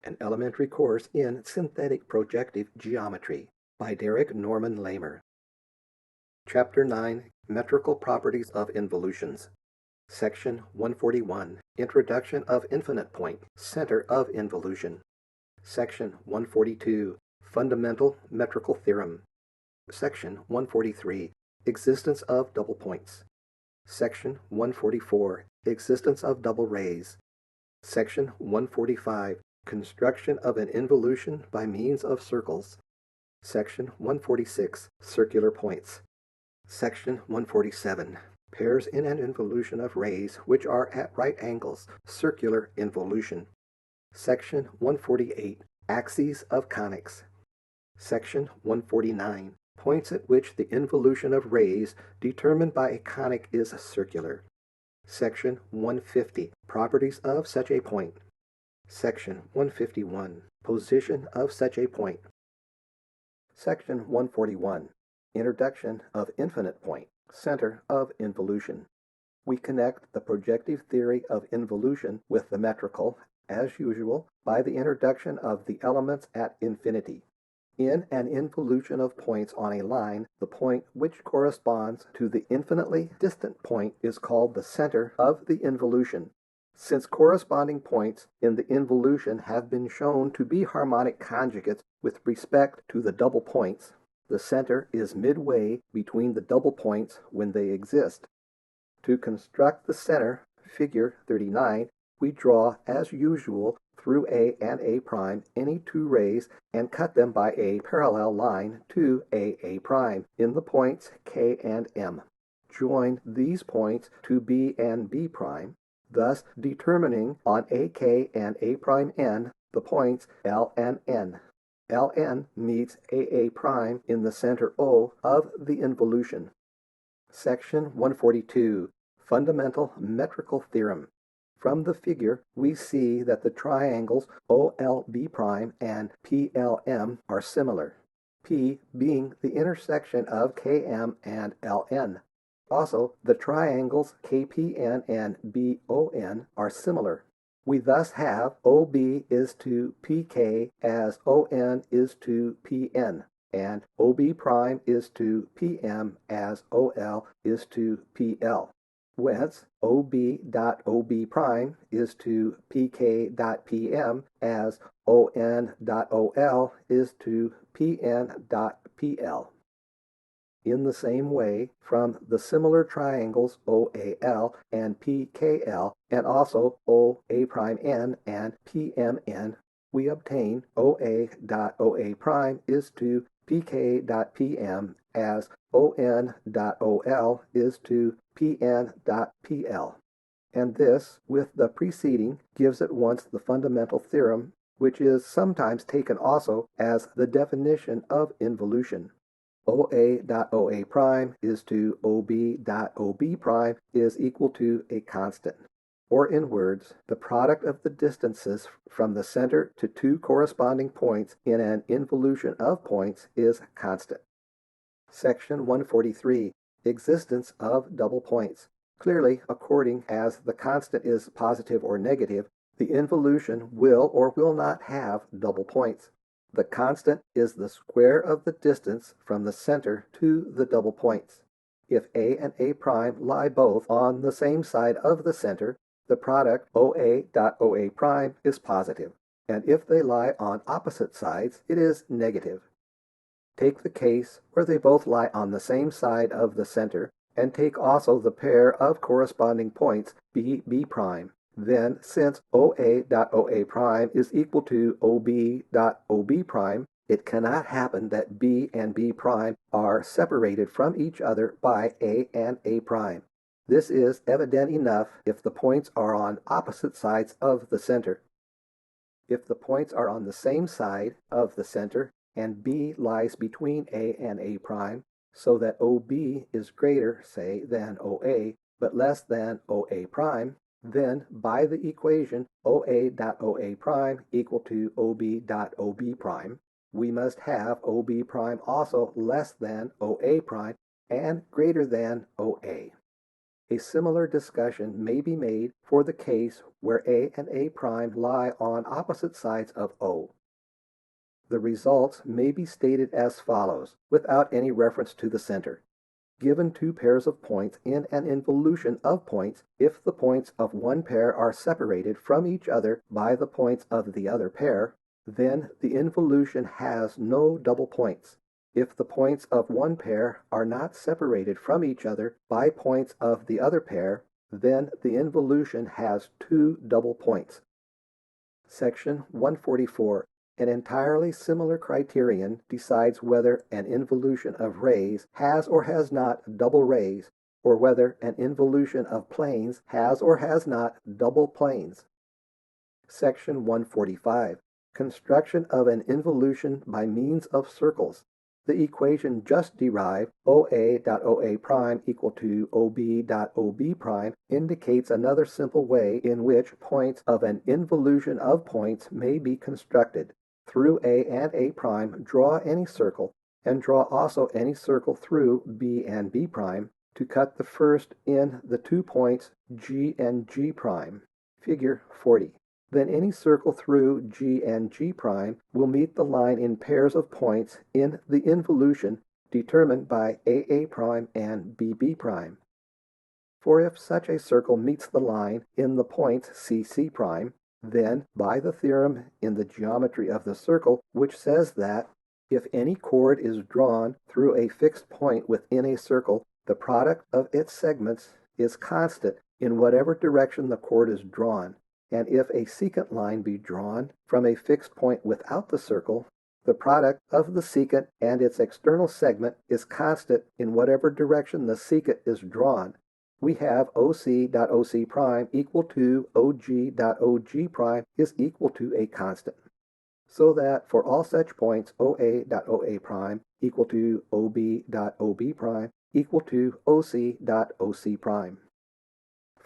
an elementary course in Synthetic Projective Geometry by Derek Norman Lehmer. Chapter 9, Metrical Properties of Involutions. Section 141, Introduction of Infinite Point, Center of Involution. Section 142, Fundamental Metrical Theorem. Section 143, Existence of Double Points. Section 144, Existence of Double Rays. Section 145, Construction of an Involution by means of circles. Section 146, Circular Points. Section 147, Pairs in an involution of rays which are at right angles, circular involution. Section 148, Axes of conics. Section 149, Points at which the involution of rays determined by a conic is circular. Section 150, Properties of such a point. Section 151, Position of such a point. Section 141, Introduction of Infinite Point, Center of Involution. We connect the projective theory of involution with the metrical, as usual, by the introduction of the elements at infinity. In an involution of points on a line, the point which corresponds to the infinitely distant point is called the center of the involution. Since corresponding points in the involution have been shown to be harmonic conjugates with respect to the double points, the center is midway between the double points when they exist. To construct the center, figure 39, we draw, as usual, through A and A' any two rays and cut them by a parallel line to A' in the points K and M. Join these points to B and B', thus determining on AK and A'N the points L and N. Ln meets AA' in the center O of the involution. Section 142, Fundamental Metrical Theorem. From the figure, we see that the triangles OLB' and PLM are similar, P being the intersection of KM and LN. Also, the triangles KPN and BON are similar. We thus have OB is to PK as ON is to PN, and OB' is to PM as OL is to PL. Whence, OB.OB' is to PK.PM as ON.OL is to PN.PL. In the same way, from the similar triangles OAL and PKL, and also OA'N and PMN, we obtain OA.OA' is to PK.PM as ON.OL is to PN.PL. And this, with the preceding, gives at once the fundamental theorem, which is sometimes taken also as the definition of involution. OA.OA' is to OB.OB' is equal to a constant. Or in words, the product of the distances from the center to two corresponding points in an involution of points is constant. Section 143, Existence of Double Points. Clearly, according as the constant is positive or negative, the involution will or will not have double points. The constant is the square of the distance from the center to the double points. If A and A' lie both on the same side of the center, the product OA.OA' is positive, and if they lie on opposite sides, it is negative. Take the case where they both lie on the same side of the center, and take also the pair of corresponding points B'. Then, since OA.OA' is equal to OB.OB', it cannot happen that B and B' are separated from each other by A and A'. This is evident enough if the points are on opposite sides of the center. If the points are on the same side of the center, and B lies between A and A', so that OB is greater, say, than OA, but less than OA', then by the equation OA.OA' equal to OB.OB', we must have OB' also less than OA' and greater than OA. A similar discussion may be made for the case where A and A' lie on opposite sides of O. The results may be stated as follows, without any reference to the center. Given two pairs of points in an involution of points, if the points of one pair are separated from each other by the points of the other pair, then the involution has no double points. If the points of one pair are not separated from each other by points of the other pair, then the involution has two double points. Section 144. An entirely similar criterion decides whether an involution of rays has or has not double rays, or whether an involution of planes has or has not double planes. Section 145. Construction of an involution by means of circles. The equation just derived, OA.OA' equal to OB.OB' indicates another simple way in which points of an involution of points may be constructed. Through A and A', draw any circle, and draw also any circle through B and B', to cut the first in the 2 points G and G'. Figure 40. Then any circle through G and G' will meet the line in pairs of points in the involution determined by AA' and BB'. For if such a circle meets the line in the points CC', then, by the theorem in the geometry of the circle, which says that if any chord is drawn through a fixed point within a circle, the product of its segments is constant in whatever direction the chord is drawn, and if a secant line be drawn from a fixed point without the circle, the product of the secant and its external segment is constant in whatever direction the secant is drawn. We have OC.OC' equal to OG.OG' is equal to a constant. So that for all such points, OA.OA' equal to OB.OB' equal to OC.OC'.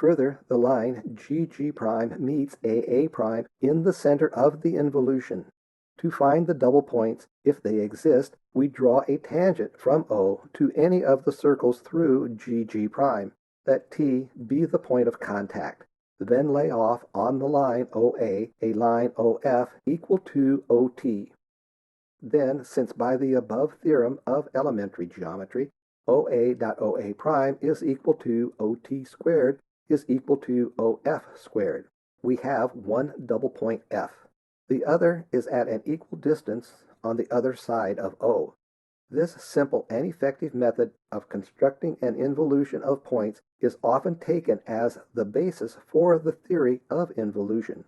Further, the line GG' meets AA' in the center of the involution. To find the double points, if they exist, we draw a tangent from O to any of the circles through GG'. Let T be the point of contact. Then lay off on the line OA a line OF equal to OT. Then, since by the above theorem of elementary geometry, OA.OA' is equal to OT squared is equal to OF squared, we have one double point F. The other is at an equal distance on the other side of O. This simple and effective method of constructing an involution of points is often taken as the basis for the theory of involution.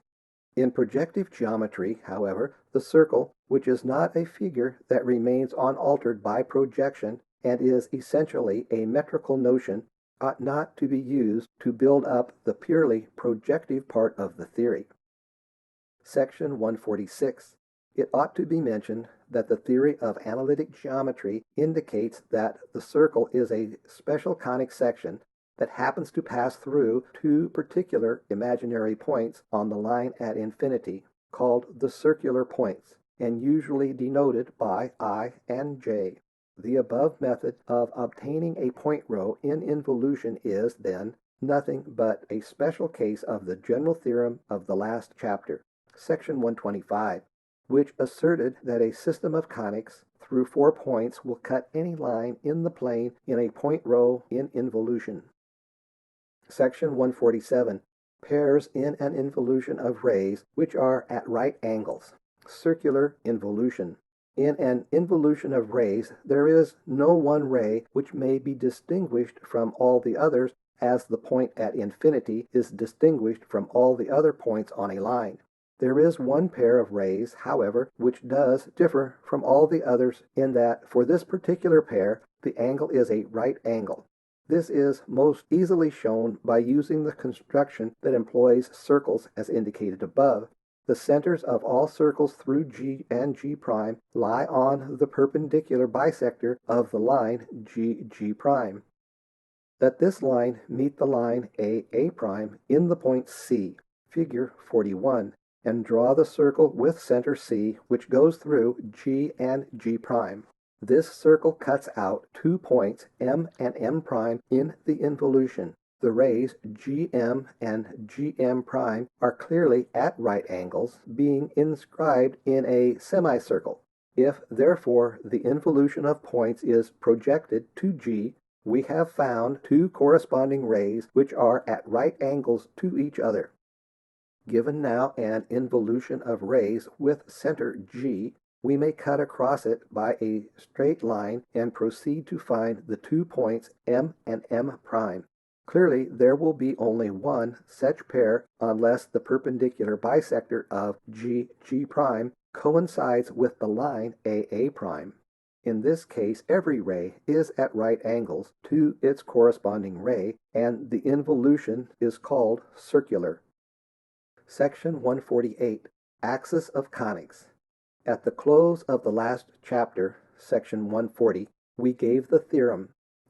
In projective geometry, however, the circle, which is not a figure that remains unaltered by projection and is essentially a metrical notion, ought not to be used to build up the purely projective part of the theory. Section 146. It ought to be mentioned that the theory of analytic geometry indicates that the circle is a special conic section that happens to pass through two particular imaginary points on the line at infinity, called the circular points, and usually denoted by I and J. The above method of obtaining a point row in involution is, then, nothing but a special case of the general theorem of the last chapter, Section 125, which asserted that a system of conics through 4 points will cut any line in the plane in a point row in involution. Section 147. Pairs in an involution of rays which are at right angles. Circular involution. In an involution of rays, there is no one ray which may be distinguished from all the others, as the point at infinity is distinguished from all the other points on a line. There is one pair of rays, however, which does differ from all the others in that for this particular pair the angle is a right angle. This is most easily shown by using the construction that employs circles as indicated above. The centers of all circles through G and G' lie on the perpendicular bisector of the line GG'. Let this line meet the line AA' in the point C, figure 41, and draw the circle with center C, which goes through G and G'. This circle cuts out 2 points M and M' in the involution. The rays GM and GM prime are clearly at right angles, being inscribed in a semicircle. If, therefore, the involution of points is projected to G, we have found two corresponding rays which are at right angles to each other. Given now an involution of rays with center G, we may cut across it by a straight line and proceed to find the 2 points M and M prime. Clearly, there will be only one such pair unless the perpendicular bisector of G prime coincides with the line AA prime. In this case, every ray is at right angles to its corresponding ray, and the involution is called circular. Section 148, Axis of Conics. At the close of the last chapter, section 140, we gave the theorem.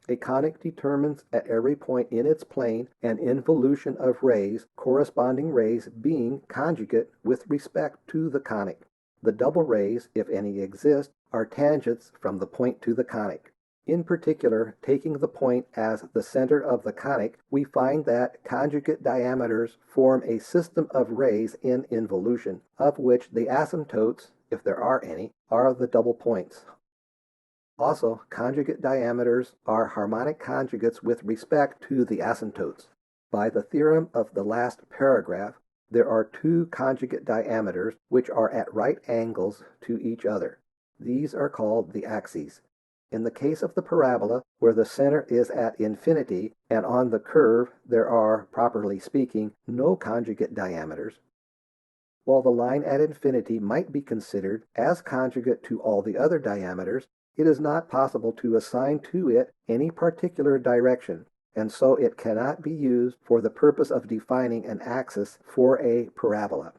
A conic determines at every point in its plane an involution of rays, corresponding rays being conjugate with respect to the conic. The double rays, if any exist, are tangents from the point to the conic. In particular, taking the point as the center of the conic, we find that conjugate diameters form a system of rays in involution, of which the asymptotes, if there are any, are the double points. Also, conjugate diameters are harmonic conjugates with respect to the asymptotes. By the theorem of the last paragraph, there are two conjugate diameters which are at right angles to each other. These are called the axes. In the case of the parabola, where the center is at infinity, and on the curve there are, properly speaking, no conjugate diameters, while the line at infinity might be considered as conjugate to all the other diameters, it is not possible to assign to it any particular direction, and so it cannot be used for the purpose of defining an axis for a parabola.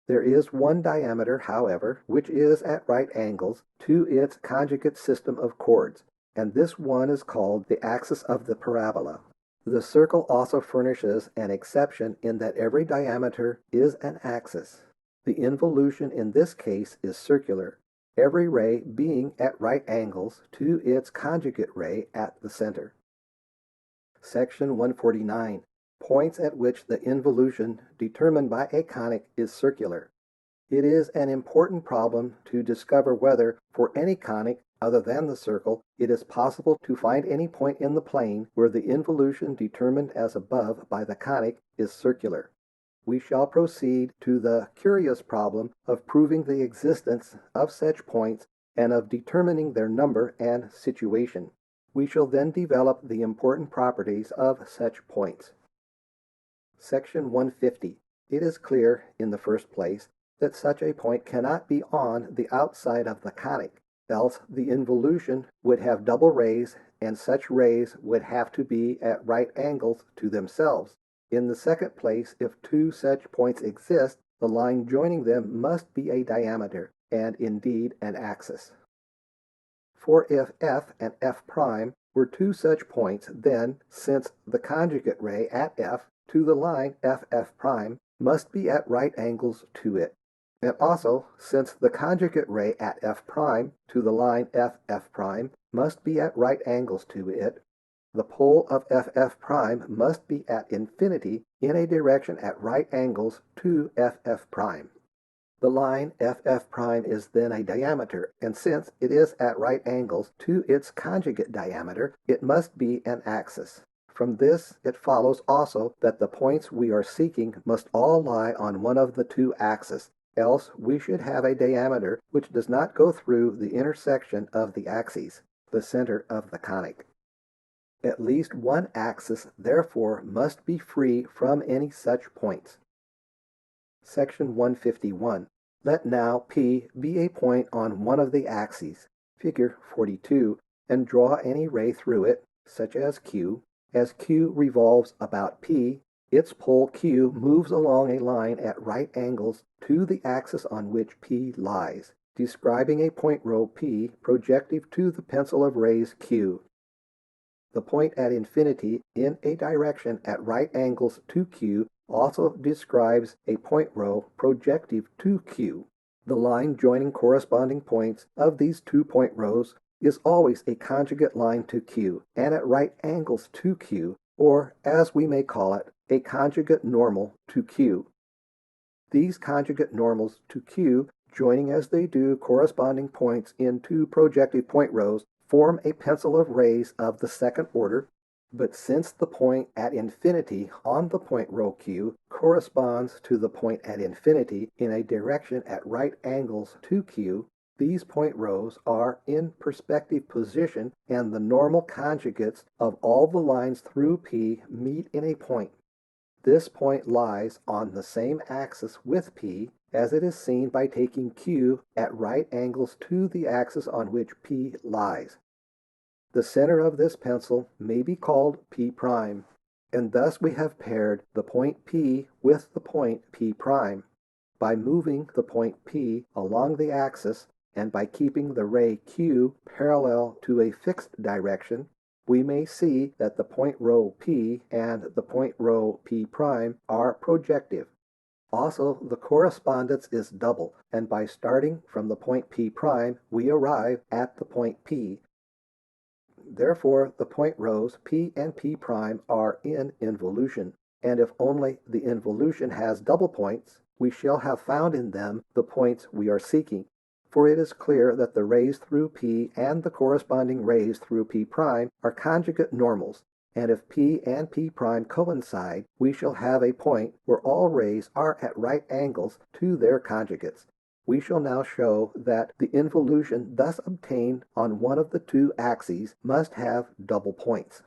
There is one diameter, however, which is at right angles to its conjugate system of chords, and this one is called the axis of the parabola. The circle also furnishes an exception in that every diameter is an axis. The involution in this case is circular, every ray being at right angles to its conjugate ray at the center. Section 149. Points at which the involution determined by a conic is circular. It is an important problem to discover whether, for any conic other than the circle, it is possible to find any point in the plane where the involution determined as above by the conic is circular. We shall proceed to the curious problem of proving the existence of such points and of determining their number and situation. We shall then develop the important properties of such points. Section 150. It is clear, in the first place, that such a point cannot be on the outside of the conic, else the involution would have double rays, and such rays would have to be at right angles to themselves. In the second place, if two such points exist, the line joining them must be a diameter, and indeed an axis. For if F and F' were two such points, then, since the conjugate ray at F to the line FF' must be at right angles to it, and also, since the conjugate ray at F' to the line FF' must be at right angles to it, the pole of FF' must be at infinity in a direction at right angles to FF'. The line FF' is then a diameter, and since it is at right angles to its conjugate diameter, it must be an axis. From this it follows also that the points we are seeking must all lie on one of the two axes, else we should have a diameter which does not go through the intersection of the axes, the center of the conic. At least one axis, therefore, must be free from any such points. Section 151. Let now P be a point on one of the axes, figure 42, and draw any ray through it, such as Q. As Q revolves about P, its pole Q moves along a line at right angles to the axis on which P lies, describing a point row P projective to the pencil of rays Q. The point at infinity in a direction at right angles to Q also describes a point row projective to Q. The line joining corresponding points of these 2 point rows is always a conjugate line to Q, and at right angles to Q, or as we may call it, a conjugate normal to Q. These conjugate normals to Q, joining as they do corresponding points in two projective point rows, form a pencil of rays of the second order, but since the point at infinity on the point row Q corresponds to the point at infinity in a direction at right angles to Q, these point rows are in perspective position and the normal conjugates of all the lines through P meet in a point. This point lies on the same axis with P as it is seen by taking Q at right angles to the axis on which P lies. The center of this pencil may be called P', and thus we have paired the point P with the point P'. By moving the point P along the axis and by keeping the ray Q parallel to a fixed direction, we may see that the point row P and the point row P' are projective. Also, the correspondence is double, and by starting from the point P', we arrive at the point P. Therefore, the point rows P and P' are in involution, and if only the involution has double points, we shall have found in them the points we are seeking. For it is clear that the rays through P and the corresponding rays through P' are conjugate normals, and if P and P' coincide, we shall have a point where all rays are at right angles to their conjugates. We shall now show that the involution thus obtained on one of the two axes must have double points.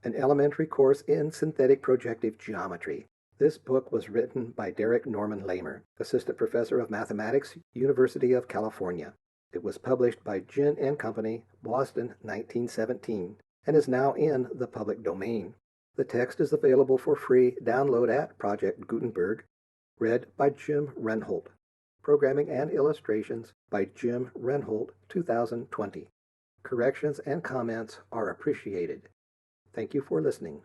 An elementary course in synthetic projective geometry. This book was written by Derek Norman Lehmer, Assistant Professor of Mathematics, University of California. It was published by Ginn & Company, Boston, 1917, and is now in the public domain. The text is available for free download at Project Gutenberg. Read by Jim Renholt. Programming and illustrations by Jim Renholt, 2020. Corrections and comments are appreciated. Thank you for listening.